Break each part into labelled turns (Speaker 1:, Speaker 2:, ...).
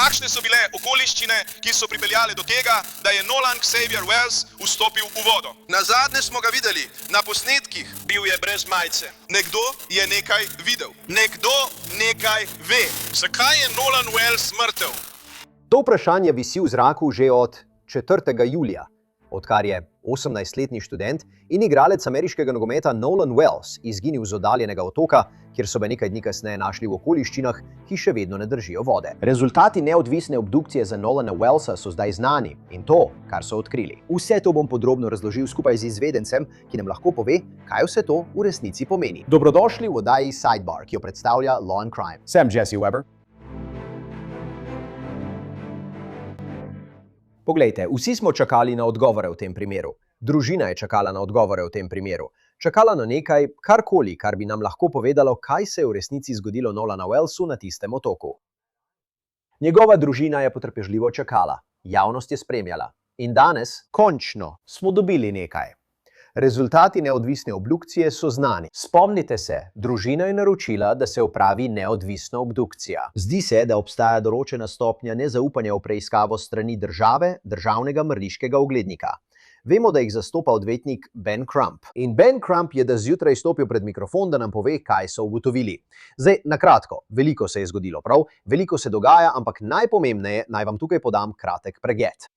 Speaker 1: Kakšne so bile okoliščine, ki so pripeljale do tega, da je Nolan Xavier Wells vstopil v vodo? Nazadnje smo ga videli na posnetkih. Bil je brez majice. Nekdo je nekaj videl. Nekdo nekaj ve. Zakaj je Nolan Wells mrtev?
Speaker 2: To vprašanje visi v zraku že od 4. julija, odkar je 18-letni študent in igralec ameriškega nogometa Nolan Wells izginil z oddaljenega otoka, kjer so ga nekaj dni kasneje našli v okoliščinah, ki še vedno ne držijo vode. Rezultati neodvisne obdukcije za Nolana Wellsa so zdaj znani in to, kar so odkrili. Vse to bom podrobno razložil skupaj z izvedencem, ki nam lahko pove, kaj vse to v resnici pomeni. Dobrodošli v oddaji Sidebar, ki jo predstavlja Law and Crime.
Speaker 3: Sem Jesse Weber.
Speaker 2: Poglejte, vsi smo čakali na odgovore v tem primeru. Družina je čakala na odgovore v tem primeru. Čakala na nekaj, karkoli, kar bi nam lahko povedalo, kaj se je v resnici zgodilo Nolanu Wellsu na tistem otoku. Njegova družina je potrpežljivo čakala, javnost je spremljala. In danes, končno, smo dobili nekaj. Rezultati neodvisne obdukcije so znani. Spomnite se, družina je naročila, da se opravi neodvisna obdukcija. Zdi se, da obstaja določena stopnja nezaupanja v preiskavo strani države, državnega mrliškega uglednika. Vemo, da jih zastopa odvetnik Ben Crump. In Ben Crump je zjutraj stopil pred mikrofon, da nam pove, kaj so ugotovili. Zdaj, na kratko, veliko se je zgodilo, prav? Veliko se dogaja, ampak najpomembneje naj vam tukaj podam kratek pregled.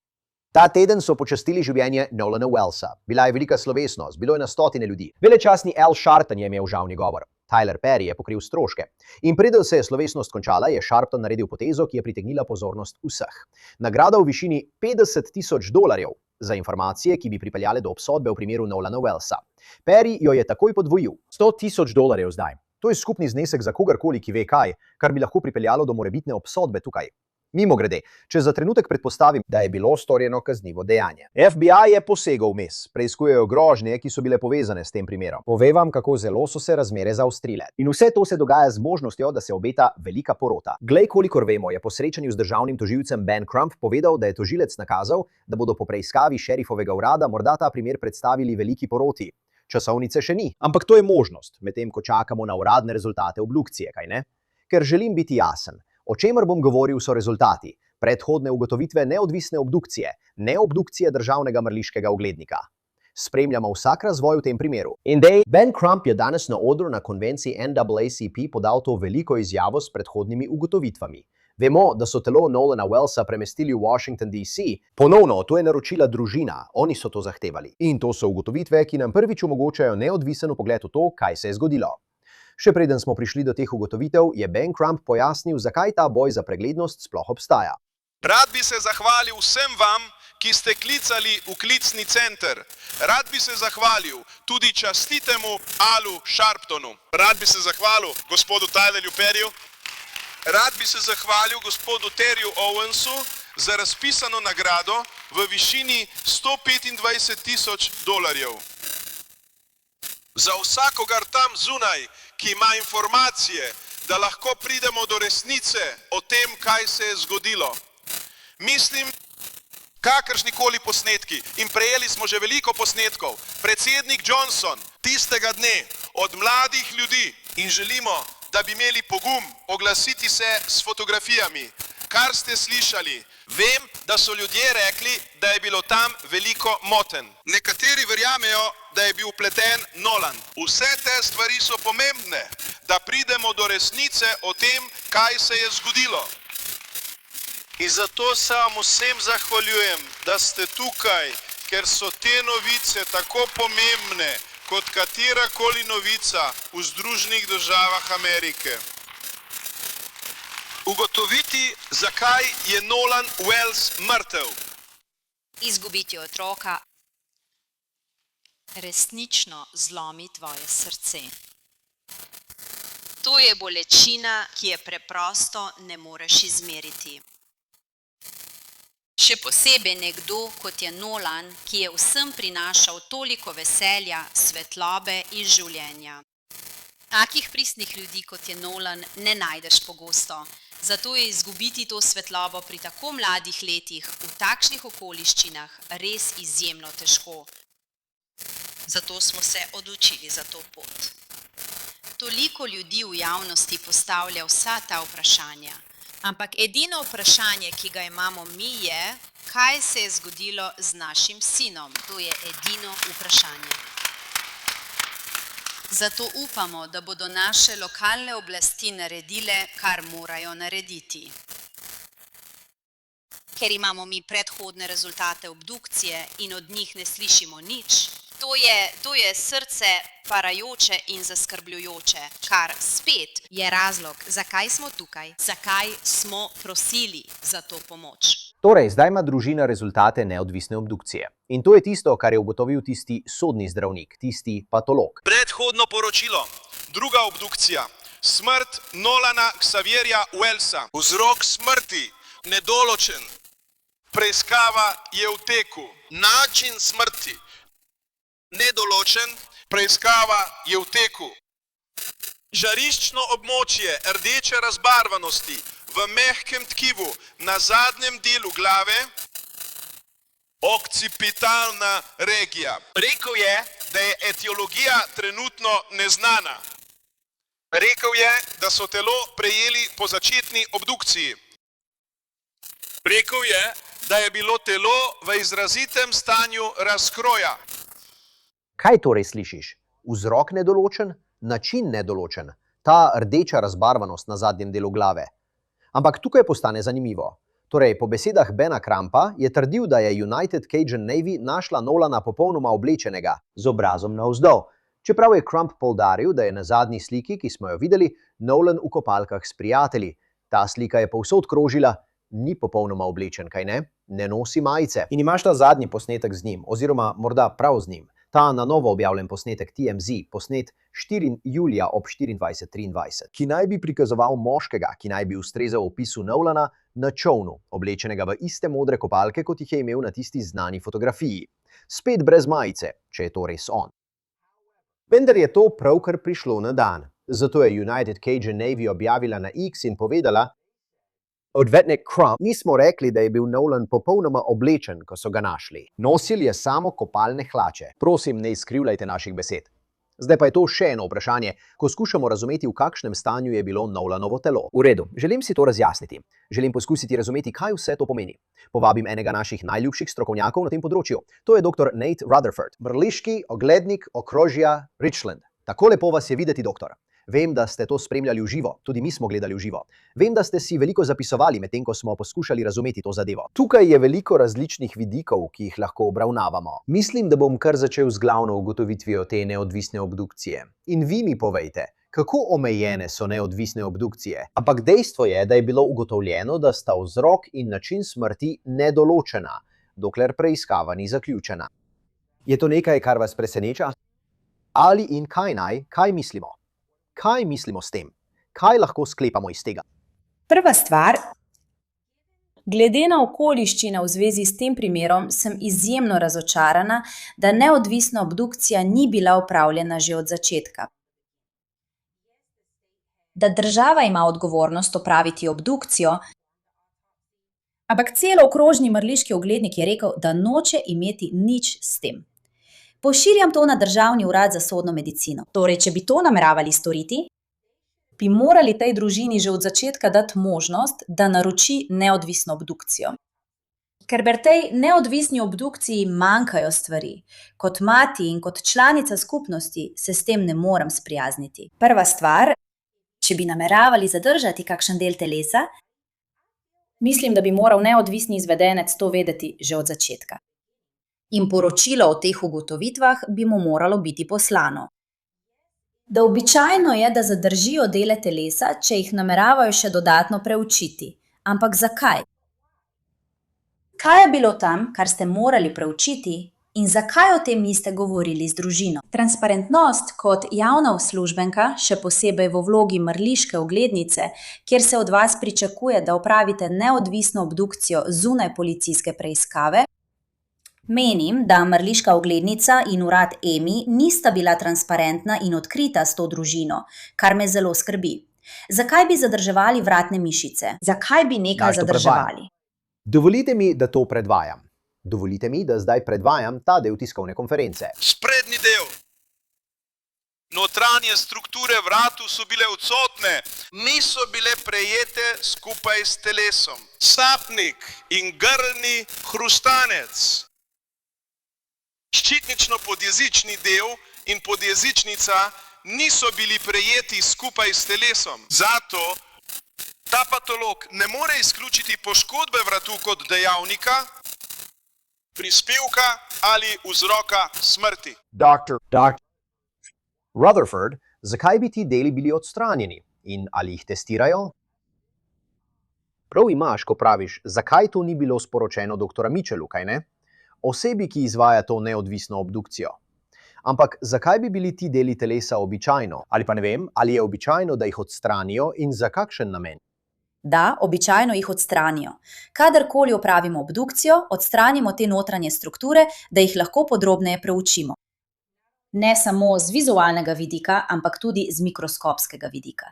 Speaker 2: Ta teden so počastili življenje Nolana Wellsa. Bila je velika slovesnost, bilo je na stotine ljudi. Velečastni Al Sharpton je imel žalni govor. Tyler Perry je pokril stroške. In preden se je slovesnost končala, je Sharpton naredil potezo, ki je pritegnila pozornost vseh. Nagrada v višini $50,000 za informacije, ki bi pripeljale do obsodbe v primeru Nolana Wellsa. Perry jo je takoj podvojil. $100,000 zdaj. To je skupni znesek za kogarkoli, ki ve kaj, kar bi lahko pripeljalo do morebitne obsodbe tukaj. Mimogrede, če za trenutek predpostavim, da je bilo storjeno kaznivo dejanje. FBI je posegel vmes, preiskujejo grožnje, ki so bile povezane s tem primerom. Povej vam, kako zelo so se razmere zaostrile. In vse to se dogaja z možnostjo, da se obeta velika porota. Glej, kolikor vemo, je po srečanju z državnim tožilcem Ben Crump povedal, da je tožilec nakazal, da bodo po preiskavi šerifovega urada morda ta primer predstavili veliki poroti. Časovnice še ni, ampak to je možnost, medtem ko čakamo na uradne rezultate obdukcije, kaj ne? Ker želim biti jasen. O čemer bom govoril so rezultati, predhodne ugotovitve neodvisne obdukcije, ne obdukcije državnega mrliškega uglednika. Spremljamo vsak razvoj v tem primeru. In Ben Crump je danes na odru na konvenciji NAACP podal to veliko izjavo s predhodnimi ugotovitvami. Vemo, da so telo Nolana Wellsa premestili v Washington, D.C. Ponovno, to je naročila družina, oni so to zahtevali. In to so ugotovitve, ki nam prvič omogočajo neodvisen pogled v to, kaj se je zgodilo. Še preden smo prišli do teh ugotovitev, je Ben Crump pojasnil, zakaj ta boj za preglednost sploh obstaja.
Speaker 1: Rad bi se zahvalil vsem vam, ki ste klicali v klicni center. Rad bi se zahvalil tudi častitemu Alu Sharptonu. Rad bi se zahvalil gospodu Tylerju Perryju. Rad bi se zahvalil gospodu Terryju Owensu za razpisano nagrado v višini $125,000. Za vsakogar tam zunaj, ki ima informacije, da lahko pridemo do resnice o tem, kaj se je zgodilo. Mislim, kakršnikoli posnetki, in prejeli smo že veliko posnetkov, predsednik Johnson tistega dne od mladih ljudi in želimo, da bi imeli pogum oglasiti se s fotografijami. Kar ste slišali, vem, da so ljudje rekli, da je bilo tam veliko motenj. Nekateri verjamejo, da je bil vpleten Nolan. Vse te stvari so pomembne, da pridemo do resnice o tem, kaj se je zgodilo. In zato se vam vsem zahvaljujem, da ste tukaj, ker so te novice tako pomembne, kot katerakoli novica v Združenih državah Amerike. Ugotoviti, zakaj je Nolan Wells mrtev.
Speaker 4: Izgubiti otroka resnično zlomi tvoje srce. To je bolečina, ki je preprosto ne moreš izmeriti. Še posebej nekdo, kot je Nolan, ki je vsem prinašal toliko veselja, svetlobe in življenja. Takih pristnih ljudi, kot je Nolan, ne najdeš pogosto. Zato je izgubiti to svetlobo pri tako mladih letih v takšnih okoliščinah res izjemno težko. Zato smo se odločili za to pot. Toliko ljudi v javnosti postavlja vsa ta vprašanja. Ampak edino vprašanje, ki ga imamo mi, je, kaj se je zgodilo z našim sinom. To je edino vprašanje. Zato upamo, da bodo naše lokalne oblasti naredile, kar morajo narediti. Ker imamo mi predhodne rezultate obdukcije in od njih ne slišimo nič, to je srce parajoče in zaskrbljujoče, kar spet je razlog, zakaj smo tukaj, zakaj smo prosili za to pomoč.
Speaker 2: Torej, zdaj ima družina rezultate neodvisne obdukcije. In to je tisto, kar je ugotovil tisti sodni zdravnik, tisti patolog.
Speaker 1: Predhodno poročilo. Druga obdukcija. Smrt Nolana Xavierja Wellsa. Vzrok smrti nedoločen. Preiskava je v teku. Način smrti nedoločen. Preiskava je v teku. Žariščno območje rdeče razbarvanosti v mehkem tkivu na zadnjem delu glave, okcipitalna regija. Rekel je, da je etiologija trenutno neznana. Rekel je, da so telo prejeli po začetni obdukciji. Rekel je, da je bilo telo v izrazitem stanju razkroja.
Speaker 2: Kaj torej slišiš? Vzrok nedoločen, način nedoločen, ta rdeča razbarvanost na zadnjem delu glave. Ampak tukaj postane zanimivo. Torej, po besedah Bena Krampa je trdil, da je United Cajun Navy našla Nolana popolnoma oblečenega, z obrazom navzdol. Čeprav je Kramp poudaril, da je na zadnji sliki, ki smo jo videli, Nolan v kopalkah s prijatelji. Ta slika je povsod krožila, ni popolnoma oblečen, kaj ne? Ne nosi majice. In imaš ta zadnji posnetek z njim, oziroma morda prav z njim. Ta na novo objavljen posnetek TMZ, posnet 4. julija ob 24:23, ki naj bi prikazoval moškega, ki naj bi ustrezal opisu Nolana na čovnu, oblečenega v iste modre kopalke, kot jih je imel na tisti znani fotografiji. Spet brez majice, če je to res on. Vendar je to pravkar prišlo na dan. Zato je United Cajun Navy objavila na X in povedala: Odvetnik Kramp, nismo rekli, da je bil Nolan popolnoma oblečen, ko so ga našli. Nosil je samo kopalne hlače. Prosim, ne izkrivljajte naših besed. Zdaj pa je to še eno vprašanje, ko skušamo razumeti, v kakšnem stanju je bilo Nolanovo telo. V redu, želim si to razjasniti. Želim poskusiti razumeti, kaj vse to pomeni. Povabim enega naših najljubših strokovnjakov na tem področju. To je dr. Nate Rutherford, mrliški oglednik okrožja Richland. Tako lepo vas je videti, doktor. Vem, da ste to spremljali v živo, tudi mi smo gledali v živo. Vem, da ste si veliko zapisovali, medtem ko smo poskušali razumeti to zadevo. Tukaj je veliko različnih vidikov, ki jih lahko obravnavamo. Mislim, da bom kar začel z glavno ugotovitvijo te neodvisne obdukcije. In vi mi povejte, kako omejene so neodvisne obdukcije. Ampak dejstvo je, da je bilo ugotovljeno, da sta vzrok in način smrti nedoločena, dokler preiskava ni zaključena. Je to nekaj, kar vas preseneča? Ali in kaj mislimo? Kaj mislimo s tem? Kaj lahko sklepamo iz tega?
Speaker 3: Prva stvar, glede na okoliščine v zvezi s tem primerom, sem izjemno razočarana, da neodvisna obdukcija ni bila opravljena že od začetka. Da država ima odgovornost opraviti obdukcijo, ampak celookrožni mrliški oglednik je rekel, da noče imeti nič s tem. Pošiljam to na Državni urad za sodno medicino. Torej, če bi to nameravali storiti, bi morali tej družini že od začetka dati možnost, da naroči neodvisno obdukcijo. Ker pri tej neodvisni obdukciji manjkajo stvari. Kot mati in kot članica skupnosti se s tem ne morem sprijazniti. Prva stvar, če bi nameravali zadržati kakšen del telesa, mislim, da bi moral neodvisni izvedenec to vedeti že od začetka. In poročilo o teh ugotovitvah bi mu moralo biti poslano. Da običajno je, da zadržijo dele telesa, če jih nameravajo še dodatno preučiti. Ampak zakaj? Kaj je bilo tam, kar ste morali preučiti in zakaj o tem niste govorili z družino? Transparentnost kot javna uslužbenka, še posebej v vlogi mrliške oglednice, kjer se od vas pričakuje, da opravite neodvisno obdukcijo zunaj policijske preiskave, menim, da mrliška oglednica in urad EMI nista bila transparentna in odkrita s to družino, kar me zelo skrbi. Zakaj bi zadrževali vratne mišice? Zakaj bi nekaj zadrževali?
Speaker 2: Dovolite mi, da to predvajam. Dovolite mi, da zdaj predvajam ta del tiskovne konference.
Speaker 1: Sprednji del. Notranje strukture vratu so bile odsotne, niso bile prejete skupaj s telesom. Sapnik in grlni hrustanec. Ščitnično podjezični del in podjezičnica niso bili prejeti skupaj s telesom. Zato ta patolog ne more izključiti poškodbe vratu kot dejavnika, prispevka ali vzroka smrti.
Speaker 2: Dr. Rutherford, zakaj bi ti deli bili odstranjeni in ali jih testirajo? Prav imaš, ko praviš, zakaj to ni bilo sporočeno dr. Mitchellu, kaj ne? Osebi, ki izvaja to neodvisno obdukcijo. Ampak zakaj bi bili ti deli telesa običajno? Ali pa ne vem, ali je običajno, da jih odstranijo in za kakšen namen?
Speaker 3: Da, običajno jih odstranijo. Kadarkoli opravimo obdukcijo, odstranimo te notranje strukture, da jih lahko podrobneje preučimo. Ne samo z vizualnega vidika, ampak tudi z mikroskopskega vidika.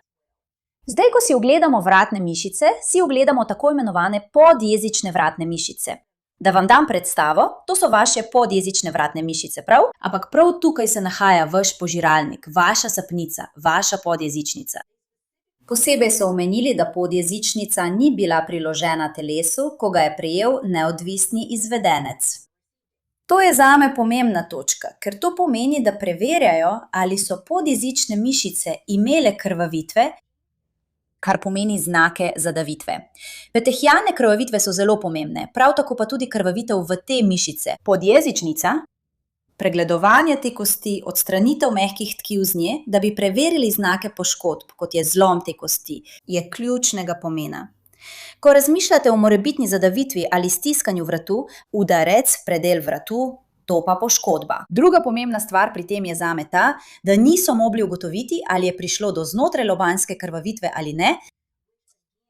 Speaker 3: Zdaj, ko si ogledamo vratne mišice, si ogledamo tako imenovane podjezične vratne mišice. Da vam dam predstavo, to so vaše podjezične vratne mišice, prav? Ampak prav tukaj se nahaja vaš požiralnik, vaša sapnica, vaša podjezičnica. Posebej so omenili, da podjezičnica ni bila priložena telesu, ko ga je prejel neodvisni izvedenec. To je zame pomembna točka, ker to pomeni, da preverjajo, ali so podjezične mišice imele krvavitve, kar pomeni znake zadavitve. Petehjalne krvavitve so zelo pomembne, prav tako pa tudi krvavitev v te mišice. Podjezičnica, pregledovanje te kosti, odstranitev mehkih tkiv z nje, da bi preverili znake poškodb, kot je zlom te kosti, je ključnega pomena. Ko razmišljate o morebitni zadavitvi ali stiskanju vratu, udarec, predel vratu, to pa poškodba. Druga pomembna stvar pri tem je zame ta, da niso mogli ugotoviti, ali je prišlo do znotrajlobanske krvavitve ali ne,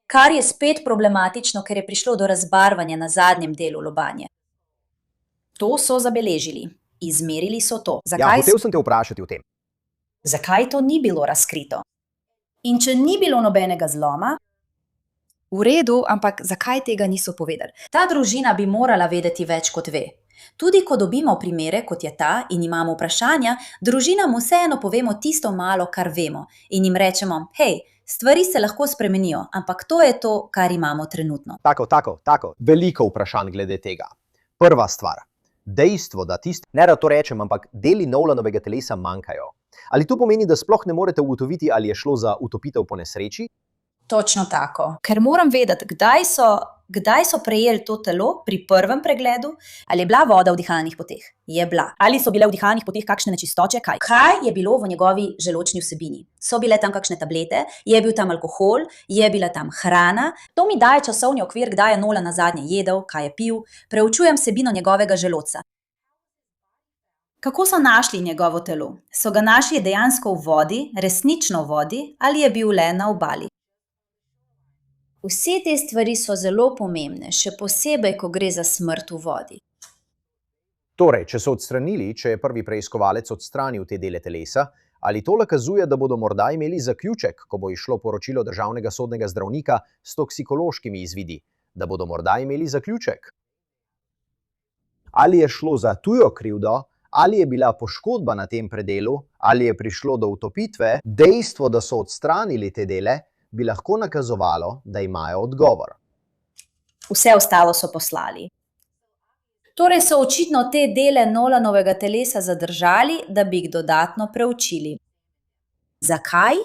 Speaker 3: kar je spet problematično, ker je prišlo do razbarvanja na zadnjem delu lobanje. To so zabeležili. Izmerili so to.
Speaker 2: Hotel sem te vprašati o tem.
Speaker 3: Zakaj to ni bilo razkrito? In če ni bilo nobenega zloma, v redu, ampak zakaj tega niso povedali? Ta družina bi morala vedeti več, kot ve. Tudi ko dobimo primere, kot je ta, in imamo vprašanja, družinam vseeno povemo tisto malo, kar vemo, in jim rečemo, hej, stvari se lahko spremenijo, ampak to je to, kar imamo trenutno.
Speaker 2: Tako. Veliko vprašanj glede tega. Prva stvar. Dejstvo, da ne rad to rečem, ampak deli Nolanovega telesa manjkajo. Ali to pomeni, da sploh ne morete ugotoviti, ali je šlo za utopitev po nesreči?
Speaker 3: Točno tako. Ker moram vedeti, kdaj so prejeli to telo pri prvem pregledu, ali je bila voda v dihalnih poteh. Je bila. Ali so bile v dihalnih poteh kakšne nečistoče, kaj? Kaj je bilo v njegovi želodčni vsebini? So bile tam kakšne tablete? Je bil tam alkohol? Je bila tam hrana? To mi daje časovni okvir, kdaj je Nolan nazadnje jedel, kaj je pil. Preučujem vsebino njegovega želodca. Kako so našli njegovo telo? So ga našli dejansko v vodi, resnično v vodi, ali je bil le na obali? Vse te stvari so zelo pomembne, še posebej, ko gre za smrt v vodi.
Speaker 2: Torej, če so odstranili, če je prvi preiskovalec odstranil te dele telesa, ali to nakazuje, da bodo morda imeli zaključek, ko bo izšlo poročilo državnega sodnega zdravnika s toksikološkimi izvidi, da bodo morda imeli zaključek? Ali je šlo za tujo krivdo, ali je bila poškodba na tem predelu, ali je prišlo do utopitve, dejstvo, da so odstranili te dele, bi lahko nakazovalo, da imajo odgovor.
Speaker 3: Vse ostalo so poslali. Torej so očitno te dele Nolanovega telesa zadržali, da bi jih dodatno preučili. Zakaj?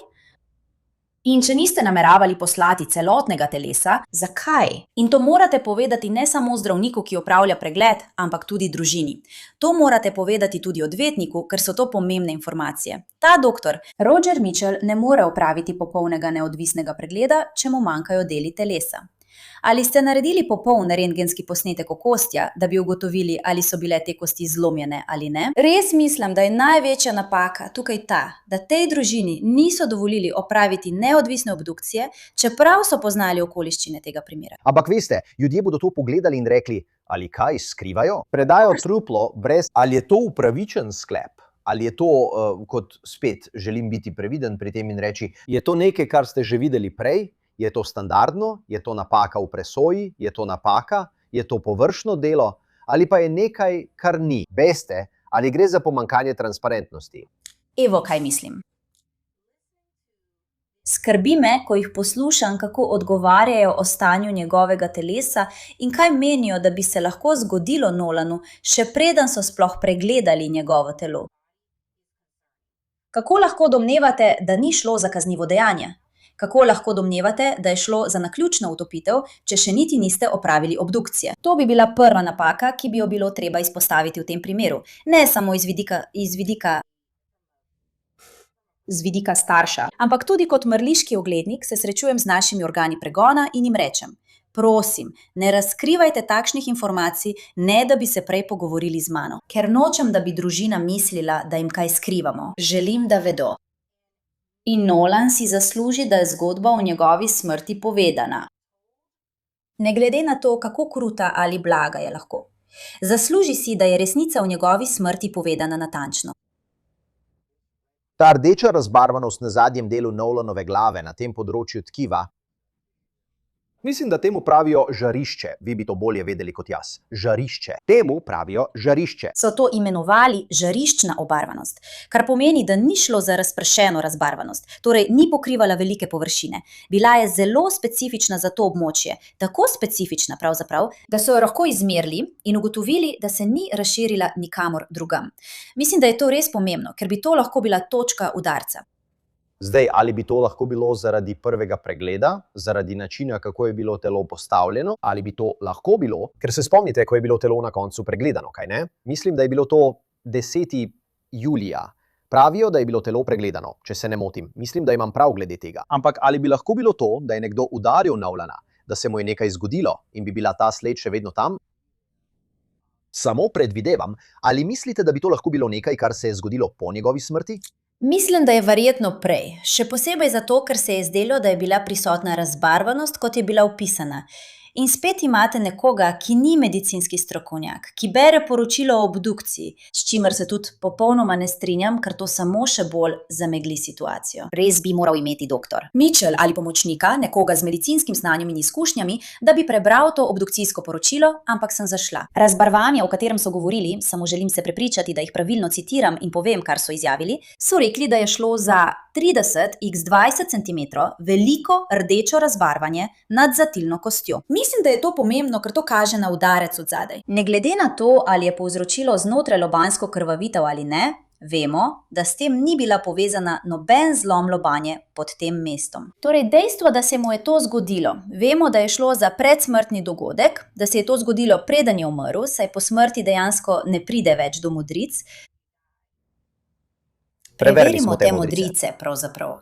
Speaker 3: In če niste nameravali poslati celotnega telesa, zakaj? In to morate povedati ne samo zdravniku, ki opravlja pregled, ampak tudi družini. To morate povedati tudi odvetniku, ker so to pomembne informacije. Ta doktor, Roger Mitchell, ne more opraviti popolnega neodvisnega pregleda, če mu manjkajo deli telesa. Ali ste naredili popoln rentgenski posnetek okostja, da bi ugotovili, ali so bile te kosti zlomljene ali ne? Res mislim, da je največja napaka tukaj ta, da tej družini niso dovolili opraviti neodvisne obdukcije, čeprav so poznali okoliščine tega primera.
Speaker 2: Ampak veste, ljudje bodo to pogledali in rekli, ali kaj skrivajo? Predajo truplo brez, ali je to upravičen sklep? Ali je to, kot spet želim biti previden pri tem in reči, je to nekaj, kar ste že videli prej? Je to standardno? Je to napaka v presoji? Je to napaka? Je to površno delo? Ali pa je nekaj, kar ni? Veste, ali gre za pomanjkanje transparentnosti?
Speaker 3: Evo, kaj mislim. Skrbi me, ko jih poslušam, kako odgovarjajo o stanju njegovega telesa in kaj menijo, da bi se lahko zgodilo Nolanu, še preden so sploh pregledali njegovo telo. Kako lahko domnevate, da ni šlo za kaznivo dejanje? Kako lahko domnevate, da je šlo za naključno utopitev, če še niti niste opravili obdukcije? To bi bila prva napaka, ki bi jo bilo treba izpostaviti v tem primeru. Ne samo z vidika starša, ampak tudi kot mrliški oglednik se srečujem z našimi organi pregona in jim rečem: prosim, ne razkrivajte takšnih informacij, ne da bi se prej pogovorili z mano. Ker nočem, da bi družina mislila, da jim kaj skrivamo. Želim, da vedo. In Nolan si zasluži, da je zgodba o njegovi smrti povedana. Ne glede na to, kako kruta ali blaga je lahko. Zasluži si, da je resnica o njegovi smrti povedana natančno.
Speaker 2: Ta rdeča razbarvanost na zadnjem delu Nolanove glave na tem področju tkiva, mislim, da temu pravijo žarišče. Vi bi to bolje vedeli kot jaz. Žarišče. Temu pravijo žarišče.
Speaker 3: So to imenovali žariščna obarvanost, kar pomeni, da ni šlo za razpršeno razbarvanost, torej ni pokrivala velike površine. Bila je zelo specifična za to območje, tako specifična pravzaprav, da so jo lahko izmerili in ugotovili, da se ni razširila nikamor drugam. Mislim, da je to res pomembno, ker bi to lahko bila točka udarca.
Speaker 2: Zdaj, ali bi to lahko bilo zaradi prvega pregleda, zaradi načina, kako je bilo telo postavljeno, ali bi to lahko bilo, ker se spomnite, ko je bilo telo na koncu pregledano, kaj ne? Mislim, da je bilo to 10. julija. Pravijo, da je bilo telo pregledano, če se ne motim. Mislim, da imam prav glede tega. Ampak ali bi lahko bilo to, da je nekdo udaril Nolana, da se mu je nekaj zgodilo in bi bila ta sled še vedno tam? Samo predvidevam, ali mislite, da bi to lahko bilo nekaj, kar se je zgodilo po njegovi smrti?
Speaker 3: Mislim, da je verjetno prej, še posebej zato, ker se je zdelo, da je bila prisotna razbarvanost, kot je bila opisana. In spet imate nekoga, ki ni medicinski strokovnjak, ki bere poročilo o obdukciji, s čimer se tudi popolnoma ne strinjam, ker to samo še bolj zamegli situacijo. Res bi moral imeti doktor Mitchell ali pomočnika, nekoga z medicinskim znanjem in izkušnjami, da bi prebral to obdukcijsko poročilo, ampak sem zašla. Razbarvanje, o katerem so govorili, samo želim se prepričati, da jih pravilno citiram in povem, kar so izjavili, so rekli, da je šlo za 30x20 cm veliko rdečo razbarvanje nad zatilno kostjo. Mislim, da je to pomembno, ker to kaže na udarec od zadaj. Ne glede na to, ali je povzročilo znotraj lobanjsko krvavitev ali ne, vemo, da s tem ni bila povezana noben zlom lobanje pod tem mestom. Torej, dejstvo, da se mu je to zgodilo, vemo, da je šlo za predsmrtni dogodek, da se je to zgodilo preden je umrl, saj po smrti dejansko ne pride več do modric. Preverimo te modrice, pravzaprav.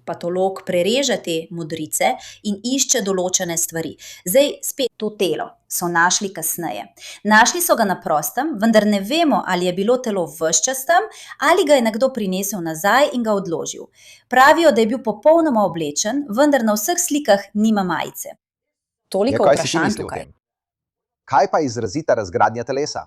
Speaker 3: Patolog prereže te modrice in išče določene stvari. Zdaj, spet to telo so našli kasneje. Našli so ga na prostem, vendar ne vemo, ali je bilo telo ves čas tam, ali ga je nekdo prinesel nazaj in ga odložil. Pravijo, da je bil popolnoma oblečen, vendar na vseh slikah nima majice. Toliko vprašanj tukaj.
Speaker 2: Kaj pa izrazita razgradnja telesa?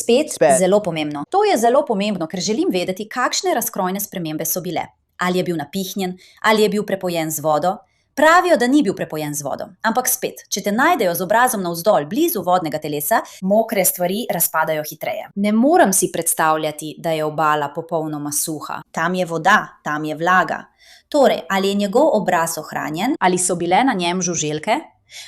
Speaker 3: Spet zelo pomembno. To je zelo pomembno, ker želim vedeti, kakšne razkrojne spremembe so bile. Ali je bil napihnjen, ali je bil prepojen z vodo. Pravijo, da ni bil prepojen z vodo. Ampak spet, če te najdejo z obrazom navzdol blizu vodnega telesa, mokre stvari razpadajo hitreje. Ne morem si predstavljati, da je obala popolnoma suha. Tam je voda, tam je vlaga. Torej, ali je njegov obraz ohranjen, ali so bile na njem žuželke?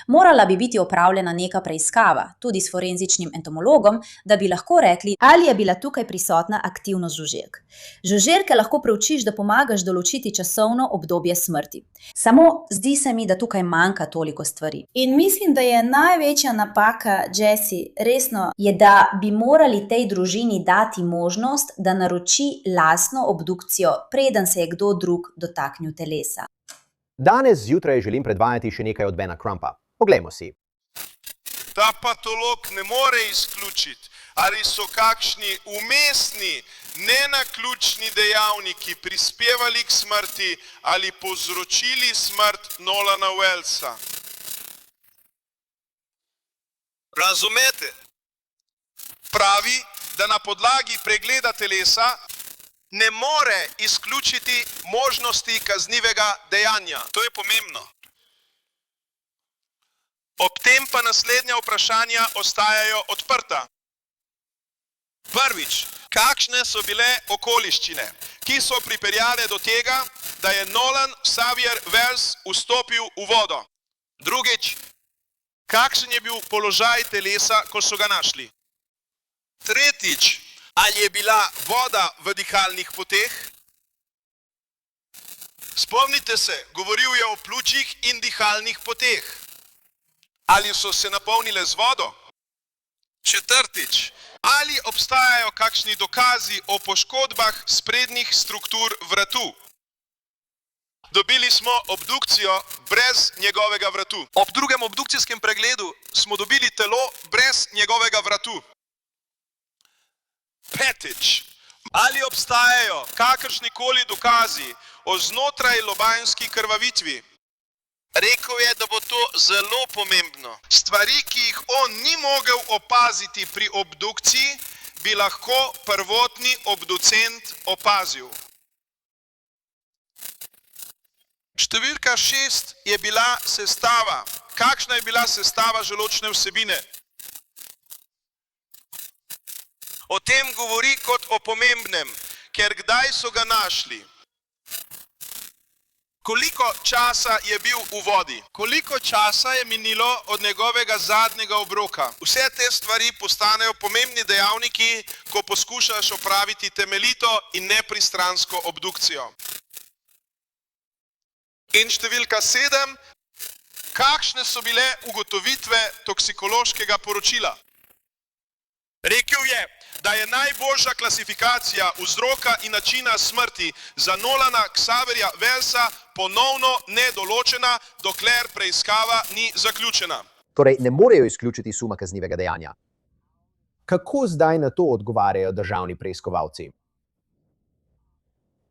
Speaker 3: Morala bi biti opravljena neka preiskava, tudi s forenzičnim entomologom, da bi lahko rekli, ali je bila tukaj prisotna aktivnost žuželk. Žuželke lahko preučiš, da pomagaš določiti časovno obdobje smrti. Samo zdi se mi, da tukaj manjka toliko stvari. In mislim, da je največja napaka, Jessie, resno, je, da bi morali tej družini dati možnost, da naroči lastno obdukcijo, preden se je kdo drug dotaknil telesa.
Speaker 2: Danes zjutraj želim predvajati še nekaj od Bena Crumpa. Poglejmo si.
Speaker 1: Ta patolog ne more izključiti, ali so kakšni umestni, nenaključni dejavniki prispevali k smrti ali povzročili smrt Nolana Wellsa. Razumete? Pravi, da na podlagi pregleda telesa ne more izključiti možnosti kaznivega dejanja. To je pomembno. Ob tem pa naslednja vprašanja ostajajo odprta. Prvič, Kakšne so bile okoliščine, ki so pripeljale do tega, da je Nolan Xavier Wells vstopil v vodo? Drugič, kakšen je bil položaj telesa, ko so ga našli? Tretjič, ali je bila voda v dihalnih poteh? Spomnite se, govoril je o pljučih in dihalnih poteh. Ali so se napolnile z vodo? Četrtič, ali obstajajo kakšni dokazi o poškodbah sprednjih struktur vratu? Dobili smo obdukcijo brez njegovega vratu. Ob drugem obdukcijskem pregledu smo dobili telo brez njegovega vratu. Petič, ali obstajajo kakršnikoli dokazi o znotraj lobanjski krvavitvi? Rekel je, da bo to zelo pomembno. Stvari, ki jih on ni mogel opaziti pri obdukciji, bi lahko prvotni obducent opazil. Številka 6 je bila sestava. Kakšna je bila sestava želodčne vsebine? O tem govori kot o pomembnem, ker kdaj so ga našli? Koliko časa je bil v vodi? Koliko časa je minilo od njegovega zadnjega obroka? Vse te stvari postanejo pomembni dejavniki, ko poskušaš opraviti temeljito in nepristransko obdukcijo. In številka 7. Kakšne so bile ugotovitve toksikološkega poročila? Rekel je, da je najboljša klasifikacija vzroka in načina smrti za Nolana Xavierja Wellsa ponovno nedoločena, dokler preiskava ni zaključena.
Speaker 2: Torej, ne morejo izključiti suma kaznivega dejanja. Kako zdaj na to odgovarjajo državni preiskovalci?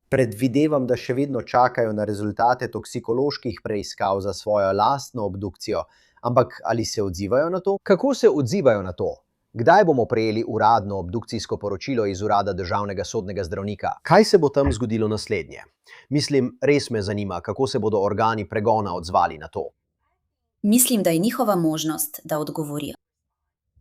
Speaker 2: Predvidevam, da še vedno čakajo na rezultate toksikoloških preiskav za svojo lastno obdukcijo, ampak ali se odzivajo na to? Kako se odzivajo na to? Kdaj bomo prejeli uradno obdukcijsko poročilo iz urada državnega sodnega zdravnika? Kaj se bo tam zgodilo naslednje? Mislim, res me zanima, kako se bodo organi pregona odzvali na to.
Speaker 3: Mislim, da je njihova možnost, da odgovorijo.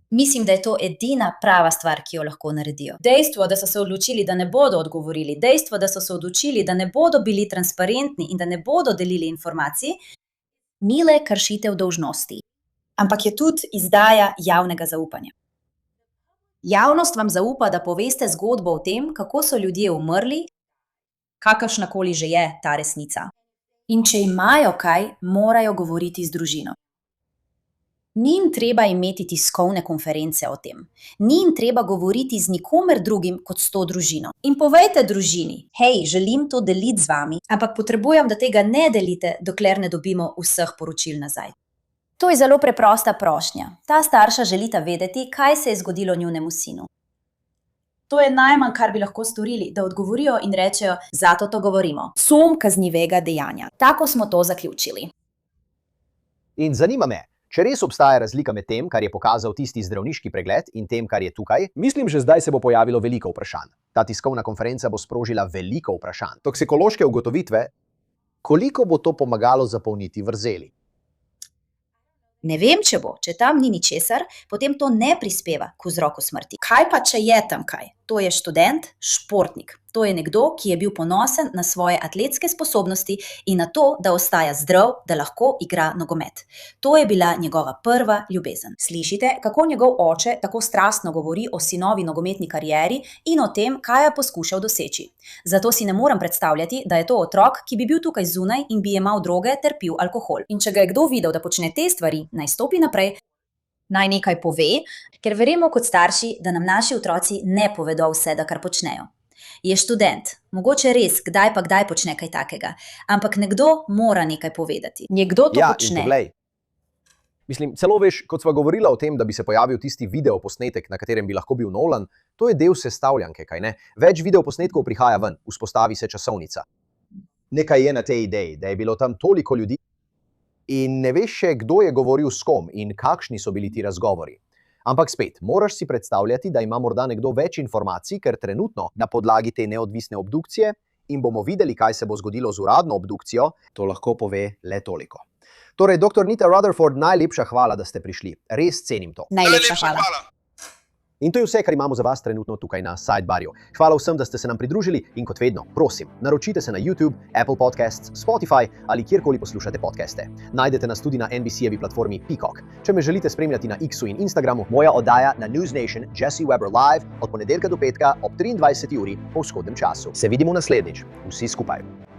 Speaker 3: Mislim, da je to edina prava stvar, ki jo lahko naredijo. Dejstvo, da so se odločili, da ne bodo odgovorili, dejstvo, da so se odločili, da ne bodo bili transparentni in da ne bodo delili informacij, ni le kršitev dolžnosti, ampak je tudi izdaja javnega zaupanja. Javnost vam zaupa, da poveste zgodbo o tem, kako so ljudje umrli, kakršnakoli že je ta resnica. In če imajo kaj, morajo govoriti z družino. Ni jim treba imeti tiskovne konference o tem. Ni jim treba govoriti z nikomer drugim kot s to družino. In povejte družini, hej, želim to deliti z vami, ampak potrebujem, da tega ne delite, dokler ne dobimo vseh poročil nazaj. To je zelo preprosta prošnja. Ta starša želita vedeti, kaj se je zgodilo njunemu sinu. To je najmanj, kar bi lahko storili, da odgovorijo in rečejo, zato to govorimo. Sum kaznivega dejanja. Tako smo to zaključili.
Speaker 2: In zanima me, če res obstaja razlika med tem, kar je pokazal tisti zdravniški pregled in tem, kar je tukaj, mislim, že zdaj se bo pojavilo veliko vprašanj. Ta tiskovna konferenca bo sprožila veliko vprašanj. Toksikološke ugotovitve, koliko bo to pomagalo zapolniti vrzeli?
Speaker 3: Ne vem, če bo. Če tam ni ničesar, potem to ne prispeva k vzroku smrti. Kaj pa, če je tam kaj? To je študent, športnik. To je nekdo, ki je bil ponosen na svoje atletske sposobnosti in na to, da ostaja zdrav, da lahko igra nogomet. To je bila njegova prva ljubezen. Slišite, kako njegov oče tako strastno govori o sinovi nogometni karieri in o tem, kaj je poskušal doseči. Zato si ne morem predstavljati, da je to otrok, ki bi bil tukaj zunaj in bi jemal droge ter pil alkohol. In če ga je kdo videl, da počne te stvari, naj stopi naprej, naj nekaj pove, ker verjemo kot starši, da nam naši otroci ne povedo vsega, kar počnejo. Je študent, mogoče res, kdaj pa kdaj počne kaj takega, ampak nekdo mora nekaj povedati. Nekdo to počne.
Speaker 2: In poglej. Mislim, celo veš, kot sva govorila o tem, da bi se pojavil tisti videoposnetek, na katerem bi lahko bil Nolan, to je del sestavljanke, kaj ne? Več videoposnetkov prihaja ven, vzpostavi se časovnica. Nekaj je na tej ideji, da je bilo tam toliko ljudi in ne veš še, kdo je govoril s kom in kakšni so bili ti razgovori. Ampak spet, moraš si predstavljati, da ima morda nekdo več informacij, ker trenutno na podlagi te neodvisne obdukcije in bomo videli, kaj se bo zgodilo z uradno obdukcijo, to lahko pove le toliko. Torej, dr. Nita Rutherford, najlepša hvala, da ste prišli. Res cenim to.
Speaker 3: Najlepša hvala.
Speaker 2: In to je vse, kar imamo za vas trenutno tukaj na Sidebarju. Hvala vsem, da ste se nam pridružili in kot vedno, prosim, naročite se na YouTube, Apple Podcasts, Spotify ali kjerkoli poslušate podcaste. Najdete nas tudi na NBC-jevi platformi Peacock. Če me želite spremljati na X-u in Instagramu, moja oddaja na News Nation Jesse Weber Live od ponedeljka do petka ob 23. uri po vzhodnem času. Se vidimo naslednjič. Vsi skupaj.